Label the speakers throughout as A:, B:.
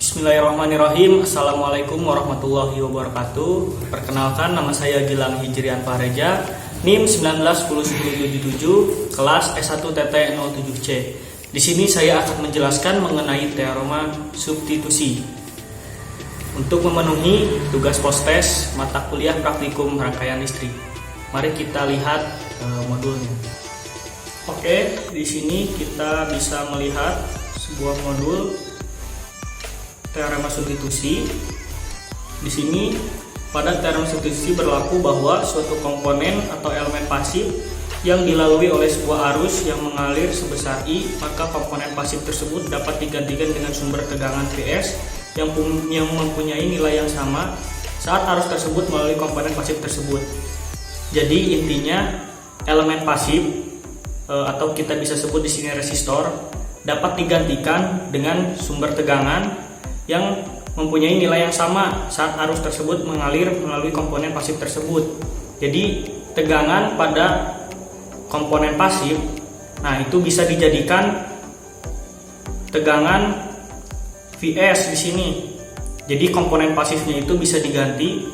A: Bismillahirrahmanirrahim. Assalamualaikum warahmatullahi wabarakatuh. Perkenalkan, nama saya Gilang Hijrian Pareja, NIM 19101077, kelas S1 TT07C. Di sini saya akan menjelaskan mengenai teorema substitusi. Untuk memenuhi tugas postes mata kuliah praktikum rangkaian listrik. Mari kita lihat modulnya. Oke, di sini kita bisa melihat sebuah modul teorema substitusi. Di sini pada teorema substitusi berlaku bahwa suatu komponen atau elemen pasif yang dilalui oleh sebuah arus yang mengalir sebesar I, maka komponen pasif tersebut dapat digantikan dengan sumber tegangan Vs yang mempunyai nilai yang sama saat arus tersebut melalui komponen pasif tersebut. Jadi intinya elemen pasif atau kita bisa sebut di sini resistor dapat digantikan dengan sumber tegangan yang mempunyai nilai yang sama saat arus tersebut mengalir melalui komponen pasif tersebut. Jadi tegangan pada komponen pasif, nah itu bisa dijadikan tegangan Vs di sini. Jadi komponen pasifnya itu bisa diganti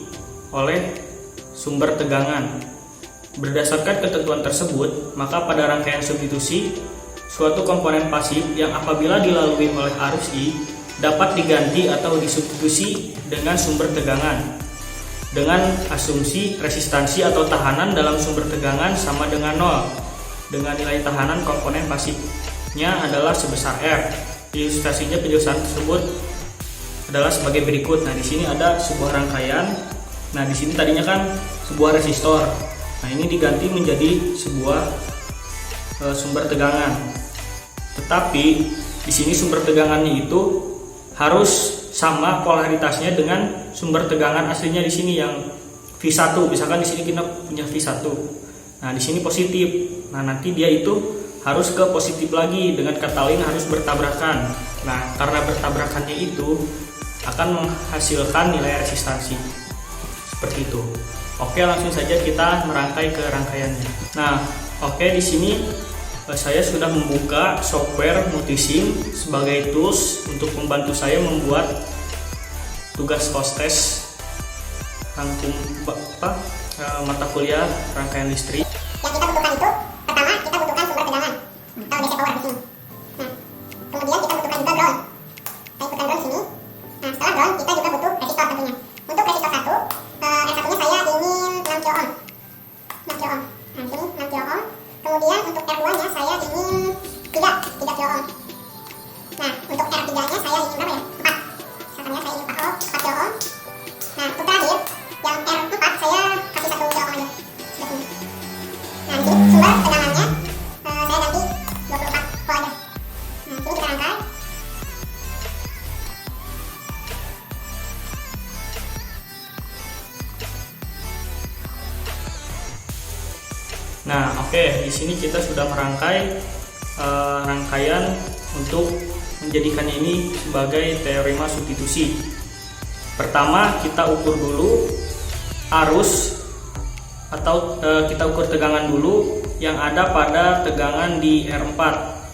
A: oleh sumber tegangan. Berdasarkan ketentuan tersebut, maka pada rangkaian substitusi, suatu komponen pasif yang apabila dilalui oleh arus I dapat diganti atau disubstitusi dengan sumber tegangan dengan asumsi resistansi atau tahanan dalam sumber tegangan sama dengan 0, dengan nilai tahanan komponen pasifnya adalah sebesar R. Ilustrasinya penjelasan tersebut adalah sebagai berikut. Nah, di sini ada sebuah rangkaian. Nah, di sini tadinya kan sebuah resistor. Nah, ini diganti menjadi sebuah sumber tegangan. Tetapi di sini sumber tegangannya itu harus sama polaritasnya dengan sumber tegangan aslinya di sini yang V1. Misalkan di sini kita punya V1. Nah, di sini positif. Nah, nanti dia itu harus ke positif lagi, dengan kata lain harus bertabrakan. Nah, karena bertabrakannya itu akan menghasilkan nilai resistansi. Seperti itu. Oke, langsung saja kita merangkai ke rangkaiannya. Nah, oke, di sini saya sudah membuka software Multisim sebagai tools untuk membantu saya membuat tugas postes mata kuliah rangkaian listrik.
B: Yang kita butuhkan itu, pertama kita butuhkan sumber tegangan atau DC power di sini. Nah, kemudian kita butuhkan juga ground. Saya ikutkan ground sini. Nah, setelah ground kita juga butuh resistor tentunya. Untuk resistor 1, R1-nya saya ingin 6 kilo ohm. 6 kilo ohm. Nah, di sini 6 kilo ohm. Kemudian untuk R2-nya saya ingin 3 kilo ohm. Nah, untuk R3-nya saya ingin berapa ya? 4. Misalkan ya, saya ingin 4 kilo ohm. Nah, untuk terakhir, yang R4 saya kasih 1 kilo ohm aja. Seperti ini. Nah, di sini sumber tegangannya saya ganti 24 volt aja. Nah, sini kita rangkai.
A: Nah, oke, di sini kita sudah merangkai rangkaian untuk menjadikannya ini sebagai teorema substitusi. Pertama, kita ukur dulu arus atau kita ukur tegangan dulu yang ada pada tegangan di R4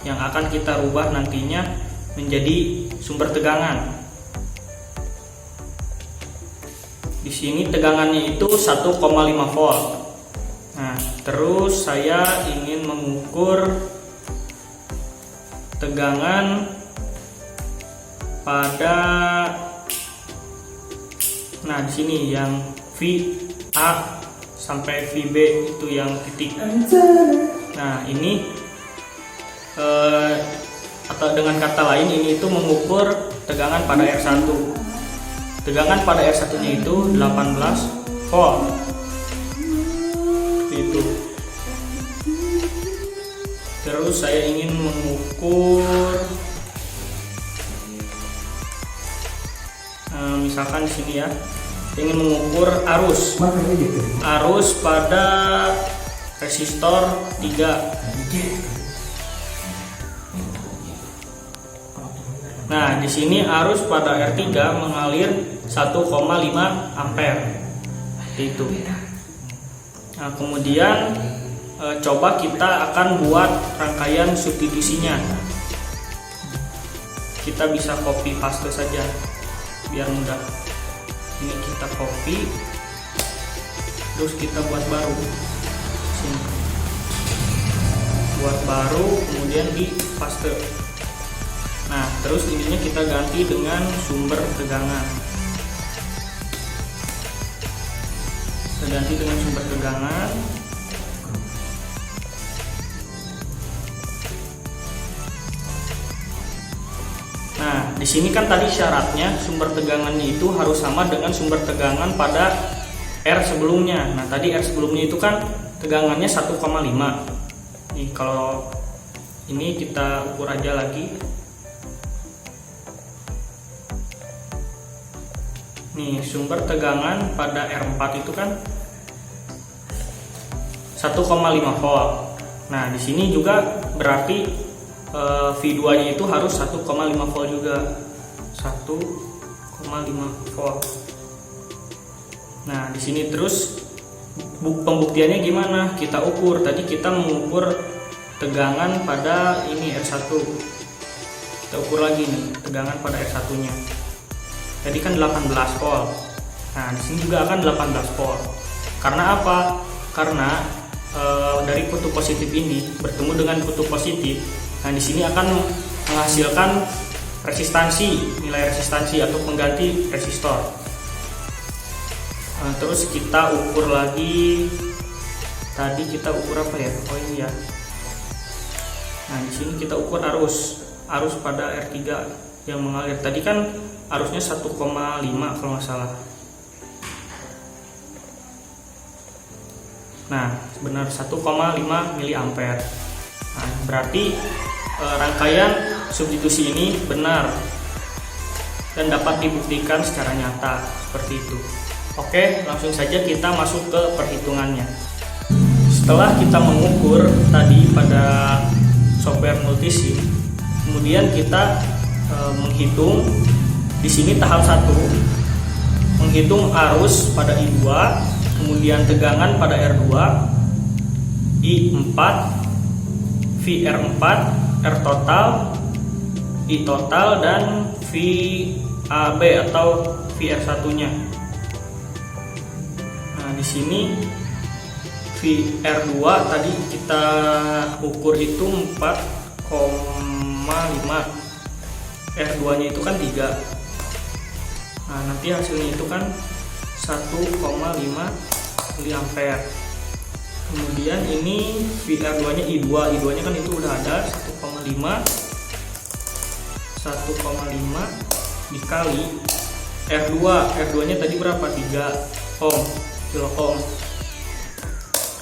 A: yang akan kita rubah nantinya menjadi sumber tegangan. Di sini tegangannya itu 1,5 volt. Nah, terus saya ingin mengukur tegangan pada, nah di sini yang VA sampai VB itu yang titik. Nah, ini atau dengan kata lain ini itu mengukur tegangan pada R1. Tegangan pada R1-nya itu 18 volt. Itu. Terus saya ingin mengukur misalkan di sini ya, ingin mengukur arus pada resistor 3. Nah, di sini arus pada R3 mengalir 1,5 ampere. Itu. Nah, kemudian coba kita akan buat rangkaian substitusinya. Kita bisa copy paste saja. biar mudah. Ini kita copy, terus kita buat baru. Sini. Buat baru, kemudian di paste. Nah, terus ininya kita ganti dengan sumber tegangan. Kita ganti dengan sumber tegangan. Nah, di sini kan tadi syaratnya sumber tegangannya itu harus sama dengan sumber tegangan pada R sebelumnya. Nah, tadi R sebelumnya itu kan tegangannya 1,5. Nih, kalau ini kita ukur aja lagi. Nih, sumber tegangan pada R4 itu kan 1,5 volt. Nah, di sini juga berarti V2-nya itu harus 1,5 volt juga. 1,5 volt. Nah, di sini terus pembuktiannya gimana? Kita ukur. Tadi kita mengukur tegangan pada ini R1. Kita ukur lagi nih tegangan pada R1-nya. Tadi kan 18 volt. Nah, di sini juga akan 18 volt. Karena apa? Karena dari kutub positif ini bertemu dengan kutub positif. Nah, di sini akan menghasilkan resistansi, nilai resistansi atau pengganti resistor. Nah, terus kita ukur lagi. Tadi kita ukur apa ya? Oh ini ya. Nah, di sini kita ukur arus pada R3 yang mengalir. Tadi kan arusnya 1,5 kalau nggak salah. Nah, benar 1,5 miliampere. Nah, berarti rangkaian substitusi ini benar dan dapat dibuktikan secara nyata seperti itu. Oke, langsung saja kita masuk ke perhitungannya. Setelah kita mengukur tadi pada software multisim, kemudian kita menghitung di sini tahap 1, menghitung arus pada I2, kemudian tegangan pada R2, I4, VR4, R total, I total, dan VAB atau VR1-nya. Nah, di sini VR2 tadi kita ukur itu 4,5. R2-nya itu kan 3. Nah, nanti hasilnya itu kan 1,5 miliampere. Kemudian ini VR2-nya I2-nya kan itu udah ada 1,5 dikali R2-nya tadi berapa? 3 ohm, kilo ohm.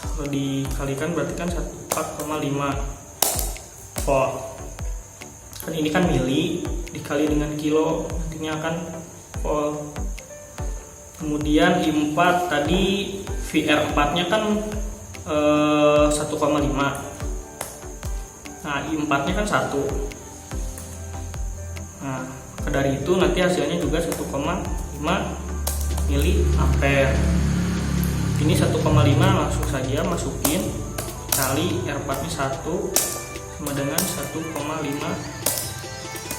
A: Kalau dikalikan berarti kan 4,5 volt. Kan ini kan mili dikali dengan kilo, nantinya akan volt. Kemudian I4 tadi VR4-nya kan 1,5. Nah, I4-nya kan 1. Nah, dari itu nanti hasilnya juga 1,5 miliampere. Ini 1,5 langsung saja masukin kali R4-nya 1 sama dengan 1,5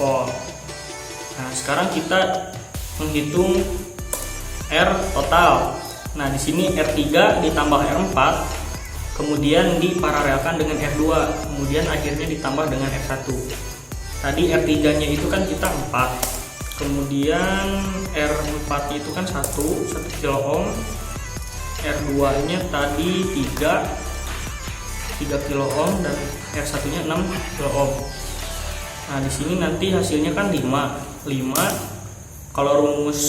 A: volt. Nah, sekarang kita menghitung R total. Nah, di sini R3 ditambah R4, kemudian diparalelkan dengan R2, kemudian akhirnya ditambah dengan R1. Tadi R3-nya itu kan kita 4, kemudian R4-nya itu kan 1 kilo ohm, R2-nya tadi 3 kilo ohm, dan R1-nya 6 kilo ohm. Nah, di sini nanti hasilnya kan 5. Kalau rumus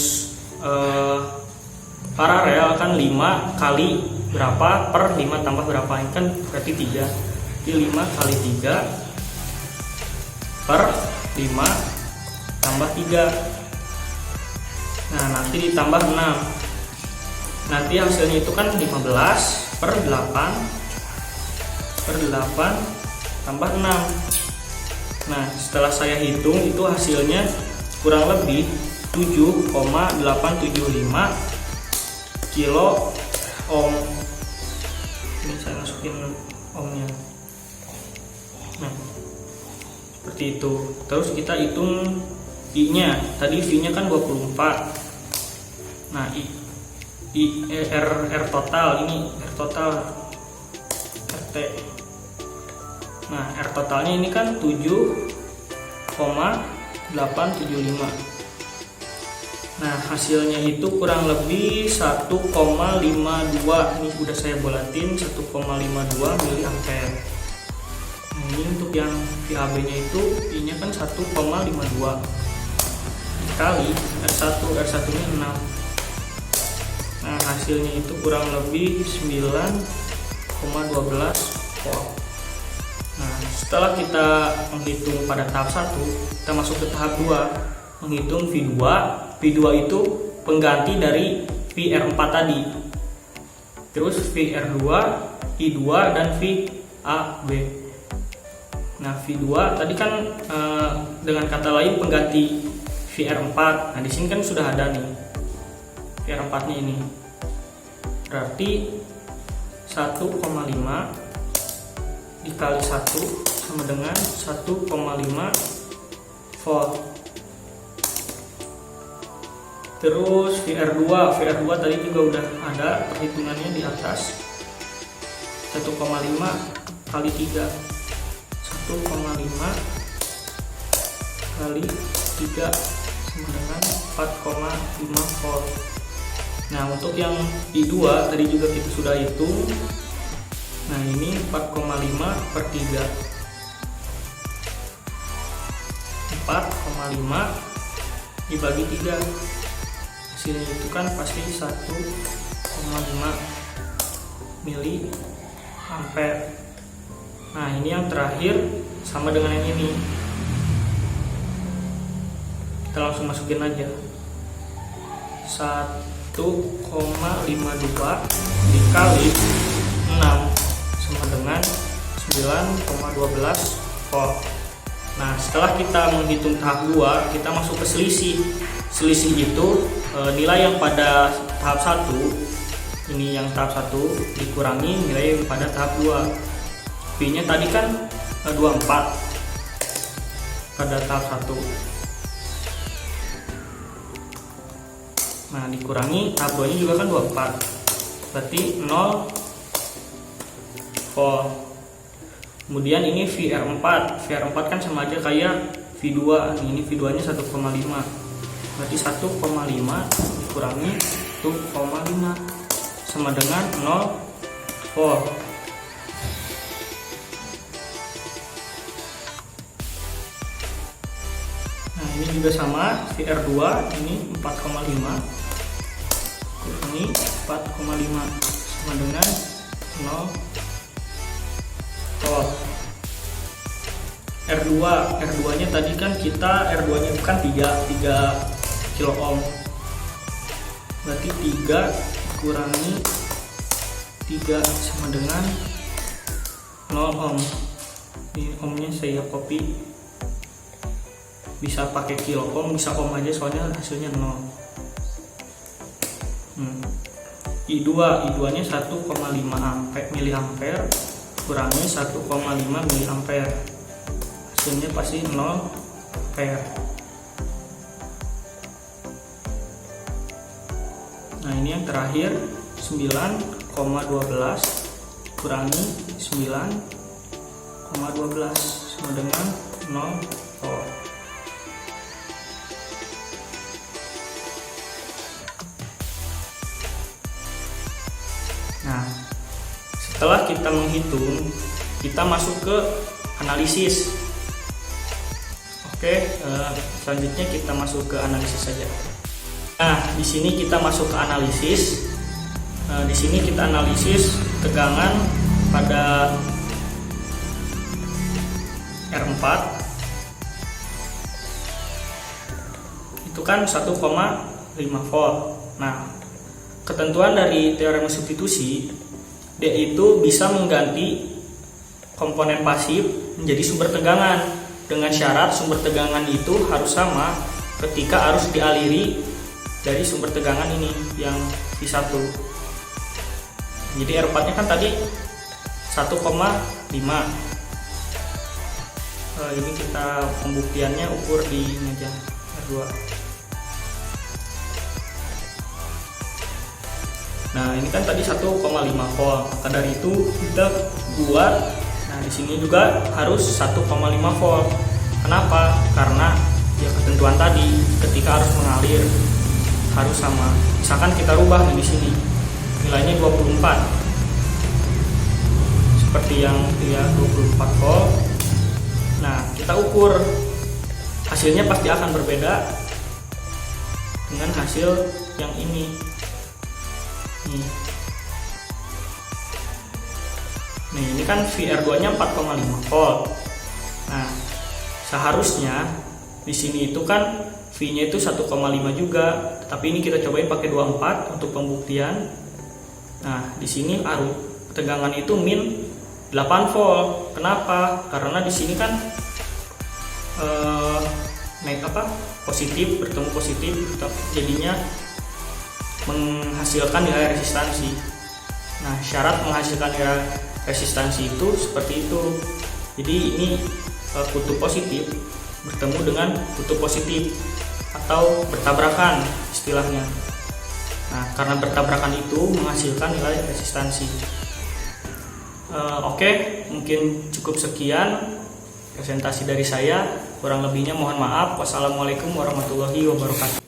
A: paralel kan 5 kali berapa per 5 tambah berapa, ini kan berarti 3. Jadi 5 kali 3 per 5 tambah 3. Nah, nanti ditambah 6. Nanti hasilnya itu kan 15 per 8 tambah 6. Nah, setelah saya hitung itu hasilnya kurang lebih 7,875 kilo ohm. Ini saya masukin ohmnya. Nah, seperti itu. Terus kita hitung I-nya, tadi V-nya kan 24. Nah, R total, ini R total RT. Nah, R totalnya ini kan 7,875. Nah, hasilnya itu kurang lebih 1,52. Ini udah saya bulatin 1,52 miliampere. Nah, ini untuk yang VAB nya itu I-nya kan 1,52 dikali R1 nya 6. Nah, hasilnya itu kurang lebih 9,12 volt. Nah, setelah kita menghitung pada tahap 1, kita masuk ke tahap 2, menghitung V2. V2 itu pengganti dari VR4 tadi. Terus VR2, I2 dan VAB. Nah, V2 tadi kan dengan kata lain pengganti VR4. Nah, di sini kan sudah ada nih VR4-nya ini. Berarti 1,5 dikali 1 sama dengan 1,5 volt. Terus VR2 tadi juga udah ada perhitungannya di atas. 1,5 kali 3, 1,5 kali 3 sama dengan 4,5 volt. Nah, untuk yang I2 tadi juga kita sudah hitung. Nah, ini 4,5 per 3, 4,5 dibagi 3, hasilnya itu kan pasti 1,5 miliampere. Nah, ini yang terakhir sama dengan yang ini. Kita langsung masukin aja 1,52 dikali 6 sama dengan 9,12 volt. Nah, setelah kita menghitung tahap 2, kita masuk ke selisih. Selisih itu nilai yang pada tahap 1, ini yang tahap 1 dikurangi nilai yang pada tahap 2. V-nya tadi kan 24 pada tahap 1. Nah, dikurangi tahap 2 nya juga kan 24, berarti 0 volt. Kemudian ini VR4 kan sama aja kayak V2. Ini V2 nya 1,5, berarti 1,5 dikurangi 1,5 sama dengan 0 volt. Nah, ini juga sama, VR2 ini 4,5 kurangi 4,5 sama dengan 0 volt. R2 nya tadi kan kita R2 nya bukan 3 kilo ohm, berarti 3 kurangi 3 sama dengan 0 ohm. Ini ohmnya saya copy, bisa pakai kilo ohm, bisa ohm aja soalnya hasilnya 0. I2 nya 1,5 miliampere kurangi 1,5 miliampere, hasilnya pasti 0 ampere. Nah, ini yang terakhir 9,12 kurangi 9,12 sama dengan 0 volt. Nah, setelah kita menghitung, kita masuk ke analisis. Oke, selanjutnya kita masuk ke analisis saja. Nah, di sini kita masuk ke analisis. Di sini kita analisis tegangan pada R4. Itu kan 1,5 volt. Nah, ketentuan dari teorema substitusi, D itu bisa mengganti komponen pasif menjadi sumber tegangan dengan syarat sumber tegangan itu harus sama ketika arus dialiri dari sumber tegangan ini yang V1. Jadi R4 nya kan tadi 1,5. Ini kita pembuktiannya ukur di meja R2. 2. Nah, ini kan tadi 1,5 volt. Maka dari itu kita buat, nah di sini juga harus 1,5 volt. Kenapa? Karena ya ketentuan tadi, ketika arus mengalir harus sama. Misalkan kita rubah nih di sini, nilainya 24. Seperti yang ya 24 volt. Nah, kita ukur, hasilnya pasti akan berbeda dengan hasil yang ini. Nih, ini kan VR2 nya 4,5 volt. Nah, seharusnya di sini itu kan V-nya itu 1,5 juga, tapi ini kita cobain pakai 24 untuk pembuktian. Nah, di sini arus tegangan itu min 8 volt. Kenapa? Karena di sini kan positif bertemu positif, jadinya menghasilkan nilai resistansi. Nah, syarat menghasilkan nilai resistansi itu seperti itu. Jadi ini kutub positif bertemu dengan kutub positif atau bertabrakan istilahnya. Nah, karena bertabrakan itu menghasilkan nilai resistansi. Oke, mungkin cukup sekian presentasi dari saya. Kurang lebihnya mohon maaf. Wassalamualaikum warahmatullahi wabarakatuh.